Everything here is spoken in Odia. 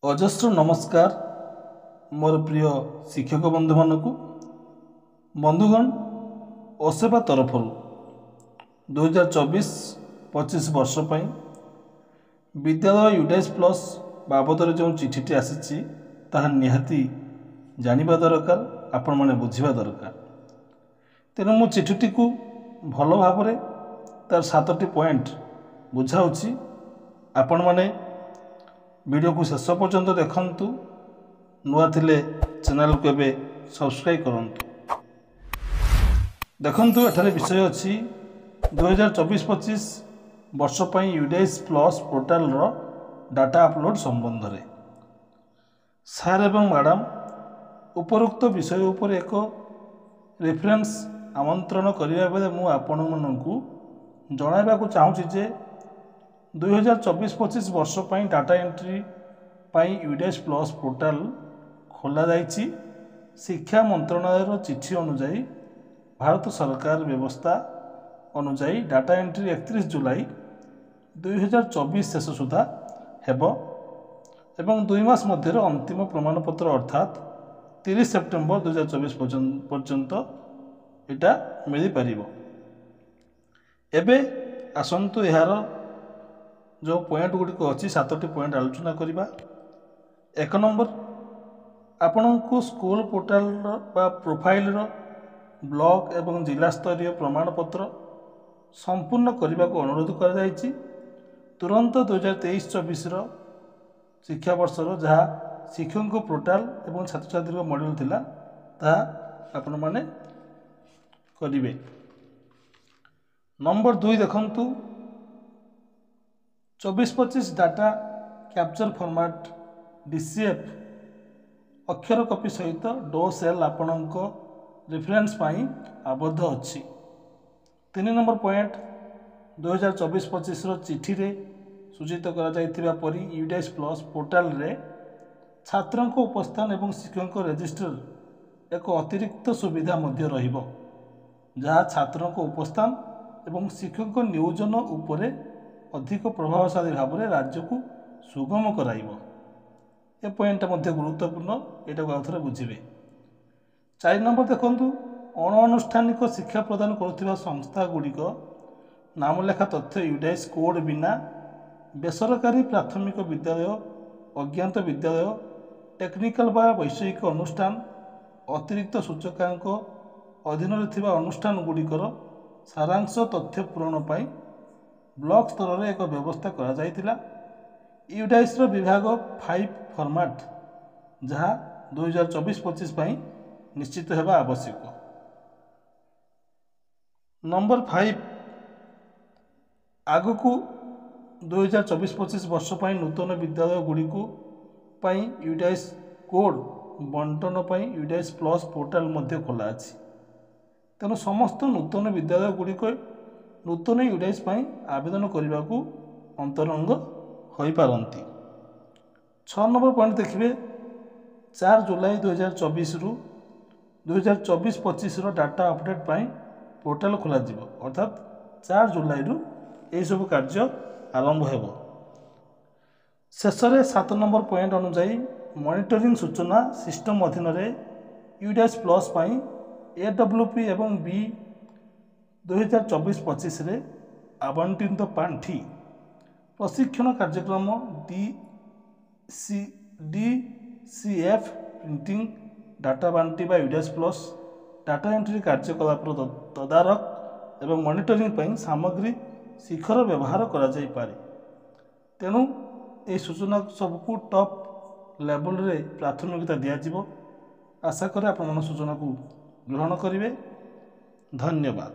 ଅଜସ୍ର ନମସ୍କାର ମୋର ପ୍ରିୟ ଶିକ୍ଷକ ବନ୍ଧୁମାନଙ୍କୁ। ବନ୍ଧୁଗଣ, ଅସେବା ତରଫରୁ 2024-25 ବର୍ଷ ପାଇଁ ବିଦ୍ୟାଳୟ ୟୁଡାଇସ୍ ପ୍ଲସ୍ ବାବଦରେ ଯେଉଁ ଚିଠିଟି ଆସିଛି ତାହା ନିହାତି ଜାଣିବା ଦରକାର, ଆପଣମାନେ ବୁଝିବା ଦରକାର। ତେଣୁ ମୁଁ ଚିଠିଟିକୁ ଭଲ ଭାବରେ ତାର 7ଟି ପଏଣ୍ଟ ବୁଝାଉଛି। ଆପଣମାନେ ଭିଡ଼ିଓକୁ ଶେଷ ପର୍ଯ୍ୟନ୍ତ ଦେଖନ୍ତୁ। ନୂଆ ଥିଲେ ଚ୍ୟାନେଲକୁ ଏବେ ସବସ୍କ୍ରାଇବ୍ କରନ୍ତୁ। ଦେଖନ୍ତୁ, ଏଠାରେ ବିଷୟ ଅଛି 2024-25 ବର୍ଷ ପାଇଁ ୟୁଡାଇସ୍ ପ୍ଲସ୍ ପୋର୍ଟାଲର ଡାଟା ଅପଲୋଡ଼ ସମ୍ବନ୍ଧରେ। ସାର୍ ଏବଂ ମ୍ୟାଡ଼ାମ, ଉପରୋକ୍ତ ବିଷୟ ଉପରେ ଏକ ରେଫରେନ୍ସ ଆମନ୍ତ୍ରଣ କରିବା ବେଳେ ମୁଁ ଆପଣମାନଙ୍କୁ ଜଣାଇବାକୁ ଚାହୁଁଛି ଯେ 2024-25 ବର୍ଷ ପାଇଁ ଡାଟା ଏଣ୍ଟ୍ରି ପାଇଁ ୟୁଡାଇସ୍ ପ୍ଲସ୍ ପୋର୍ଟାଲ ଖୋଲାଯାଇଛି। ଶିକ୍ଷା ମନ୍ତ୍ରଣାଳୟର ଚିଠି ଅନୁଯାୟୀ ଭାରତ ସରକାର ବ୍ୟବସ୍ଥା ଅନୁଯାୟୀ ଡାଟା ଏଣ୍ଟ୍ରି 31 ଜୁଲାଇ 2024 ଶେଷ ସୁଦ୍ଧା ହେବ ଏବଂ 2 ମାସ ମଧ୍ୟରେ ଅନ୍ତିମ ପ୍ରମାଣପତ୍ର ଅର୍ଥାତ୍ 30 ସେପ୍ଟେମ୍ବର 2024 ପର୍ଯ୍ୟନ୍ତ ଏଇଟା ମିଳିପାରିବ। ଏବେ ଆସନ୍ତୁ ଏହାର ଯେଉଁ ପଏଣ୍ଟ ଗୁଡ଼ିକ ଅଛି 7ଟି ପଏଣ୍ଟ ଆଲୋଚନା କରିବା। 1 ନମ୍ବର, ଆପଣଙ୍କୁ ସ୍କୁଲ ପୋର୍ଟାଲର ବା ପ୍ରୋଫାଇଲର ବ୍ଲକ ଏବଂ ଜିଲ୍ଲା ସ୍ତରୀୟ ପ୍ରମାଣପତ୍ର ସମ୍ପୂର୍ଣ୍ଣ କରିବାକୁ ଅନୁରୋଧ କରାଯାଇଛି। ତୁରନ୍ତ 2023-24ର ଶିକ୍ଷାବର୍ଷର ଯାହା ଶିକ୍ଷକଙ୍କ ପୋର୍ଟାଲ ଏବଂ ଛାତ୍ରଛାତ୍ରୀଙ୍କ ମଡ୍ୟୁଲ ଥିଲା ତାହା ଆପଣମାନେ କରିବେ। ନମ୍ବର 2, ଦେଖନ୍ତୁ 24-25 ଡାଟା କ୍ୟାପଚର ଫର୍ମାଟ୍ DCF ଅକ୍ଷର କପି ସହିତ ଡୋ ସେଲ୍ ଆପଣଙ୍କ ରେଫରେନ୍ସ ପାଇଁ ଆବଦ୍ଧ ଅଛି। 3 ନମ୍ବର ପଏଣ୍ଟ, 2024-25ର ଚିଠିରେ ସୂଚିତ କରାଯାଇଥିବା ପରି ୟୁଡାଇସ୍ ପ୍ଲସ୍ ପୋର୍ଟାଲରେ ଛାତ୍ରଙ୍କ ଉପସ୍ଥାନ ଏବଂ ଶିକ୍ଷକଙ୍କ ରେଜିଷ୍ଟର ଏକ ଅତିରିକ୍ତ ସୁବିଧା ମଧ୍ୟ ରହିବ, ଯାହା ଛାତ୍ରଙ୍କ ଉପସ୍ଥାନ ଏବଂ ଶିକ୍ଷକଙ୍କ ନିୟୋଜନ ଉପରେ ଅଧିକ ପ୍ରଭାବଶାଳୀ ଭାବରେ ରାଜ୍ୟକୁ ସୁଗମ କରାଇବ। ଏ ପଏଣ୍ଟଟା ମଧ୍ୟ ଗୁରୁତ୍ୱପୂର୍ଣ୍ଣ, ଏଇଟାକୁ ଆଉ ଥରେ ବୁଝିବେ। 4 ନମ୍ବର, ଦେଖନ୍ତୁ ଅଣଆନୁଷ୍ଠାନିକ ଶିକ୍ଷା ପ୍ରଦାନ କରୁଥିବା ସଂସ୍ଥା ଗୁଡ଼ିକ ନାମଲେଖା ତଥ୍ୟ ୟୁଡାଇସ୍ କୋଡ୍ ବିନା ବେସରକାରୀ ପ୍ରାଥମିକ ବିଦ୍ୟାଳୟ, ଅଜ୍ଞାତ ବିଦ୍ୟାଳୟ, ଟେକ୍ନିକାଲ ବା ବୈଷୟିକ ଅନୁଷ୍ଠାନ, ଅତିରିକ୍ତ ସୂଚକାଙ୍କ ଅଧୀନରେ ଥିବା ଅନୁଷ୍ଠାନ ଗୁଡ଼ିକର ସାରାଂଶ ତଥ୍ୟ ପୂରଣ ପାଇଁ ବ୍ଲକ ସ୍ତରରେ ଏକ ବ୍ୟବସ୍ଥା କରାଯାଇଥିଲା। ୟୁଡାଇସ୍ର ବିଭାଗ 5 ଫର୍ମାଟ୍, ଯାହା 2024-25 ପାଇଁ ନିଶ୍ଚିତ ହେବା ଆବଶ୍ୟକ। ନମ୍ବର 5, ଆଗକୁ 2024-25 ବର୍ଷ ପାଇଁ ନୂତନ ବିଦ୍ୟାଳୟ ଗୁଡ଼ିକୁ ପାଇଁ ୟୁଡାଇସ୍ କୋଡ୍ ବଣ୍ଟନ ପାଇଁ ୟୁଡାଇସ୍ ପ୍ଲସ୍ ପୋର୍ଟାଲ ମଧ୍ୟ ଖୋଲା ଅଛି। ତେଣୁ ସମସ୍ତ ନୂତନ ବିଦ୍ୟାଳୟ ଗୁଡ଼ିକ ନୂତନ ୟୁଡାଇସ୍ ପାଇଁ ଆବେଦନ କରିବାକୁ ଅନ୍ତରଙ୍ଗ ହୋଇପାରନ୍ତି। 6 ନମ୍ବର ପଏଣ୍ଟ ଦେଖିବେ, 4 ଜୁଲାଇ 2024ରୁ 2024-25ର ଡାଟା ଅପଡେଟ୍ ପାଇଁ ପୋର୍ଟାଲ ଖୋଲାଯିବ, ଅର୍ଥାତ୍ 4 ଜୁଲାଇରୁ ଏହିସବୁ କାର୍ଯ୍ୟ ଆରମ୍ଭ ହେବ। ଶେଷରେ 7 ନମ୍ବର ପଏଣ୍ଟ ଅନୁଯାୟୀ ମନିଟରିଂ ସୂଚନା ସିଷ୍ଟମ ଅଧୀନରେ ୟୁଡାଇସ୍ ପ୍ଲସ୍ ପାଇଁ AWP ଏବଂ B 2024-25ରେ ଆବଣ୍ଟିତ ପାଣ୍ଠି, ପ୍ରଶିକ୍ଷଣ କାର୍ଯ୍ୟକ୍ରମ, DCF ପ୍ରିଣ୍ଟିଂ, ଡାଟା ବାଣ୍ଟିବା, ୟୁଡାଇସ୍ ପ୍ଲସ୍ ଡାଟା ଏଣ୍ଟ୍ରି କାର୍ଯ୍ୟକଳାପର ତଦାରଖ ଏବଂ ମନିଟରିଂ ପାଇଁ ସାମଗ୍ରୀ ଶିଖର ବ୍ୟବହାର କରାଯାଇପାରେ। ତେଣୁ ଏହି ସୂଚନା ସବୁକୁ ଟପ୍ ଲେବୁଲରେ ପ୍ରାଥମିକତା ଦିଆଯିବ। ଆଶା କରେ ଆପଣମାନେ ସୂଚନାକୁ ଗ୍ରହଣ କରିବେ। ଧନ୍ୟବାଦ।